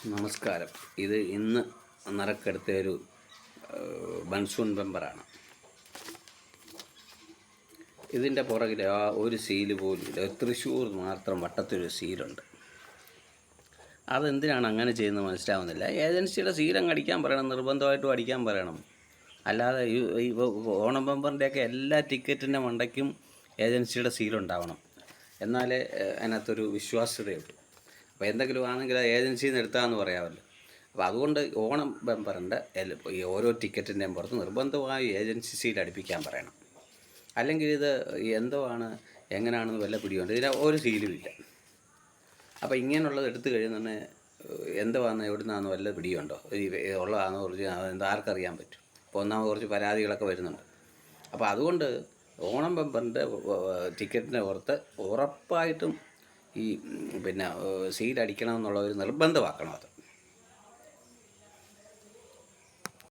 നമസ്കാരം. ഇത് ഇന്ന് നറുക്കെടുത്ത ഒരു മൺസൂൺ ബമ്പറാണ്. ഇതിൻ്റെ പുറകിൽ ആ ഒരു സീല് പോലും ഇല്ല. തൃശ്ശൂർ മാത്രം വട്ടത്തൊരു സീലുണ്ട്. അതെന്തിനാണ് അങ്ങനെ ചെയ്യുന്നത് മനസ്സിലാവുന്നില്ല. ഏജൻസിയുടെ സീലങ്ങ് അടിക്കാൻ പറയണം, നിർബന്ധമായിട്ടും അടിക്കാൻ പറയണം. അല്ലാതെ ഈ ഓണം ബമ്പറിൻ്റെയൊക്കെ എല്ലാ ടിക്കറ്റിൻ്റെ മണ്ടയ്ക്കും ഏജൻസിയുടെ സീലുണ്ടാവണം. എന്നാലേ അതിനകത്തൊരു വിശ്വാസ്യതയുള്ളൂ. അപ്പോൾ എന്തെങ്കിലും ആണെങ്കിൽ ആ ഏജൻസിയിൽ നിന്ന് എടുത്താന്ന് പറയാമല്ലോ. അപ്പോൾ അതുകൊണ്ട് ഓണം ബമ്പറിൻ്റെ ഈ ഓരോ ടിക്കറ്റിൻ്റെയും പുറത്ത് നിർബന്ധമായി ഏജൻസി സീൽ അടുപ്പിക്കാൻ പറയണം. അല്ലെങ്കിൽ ഇത് എന്തോ ആണ് എങ്ങനെയാണെന്ന് വല്ല പിടിയുണ്ട്. ഇതിന് ഒരു സീലും ഇല്ല. അപ്പോൾ ഇങ്ങനെയുള്ളത് എടുത്തു കഴിയുന്ന എന്തുവാന്ന് എവിടുന്നാന്ന് വല്ല പിടിയുണ്ടോ, ഈ ഉള്ളതാണെന്ന് കുറച്ച് എന്താ ആർക്കറിയാൻ പറ്റും. ഇപ്പോൾ ഒന്നാമത് കുറച്ച് പരാതികളൊക്കെ വരുന്നുണ്ട്. അപ്പോൾ അതുകൊണ്ട് ഓണം ബമ്പറിൻ്റെ ടിക്കറ്റിൻ്റെ പുറത്ത് ഉറപ്പായിട്ടും ഈ സീൽ അടിക്കണം എന്നുള്ള ഒരു നിർബന്ധമാക്കണം അത്.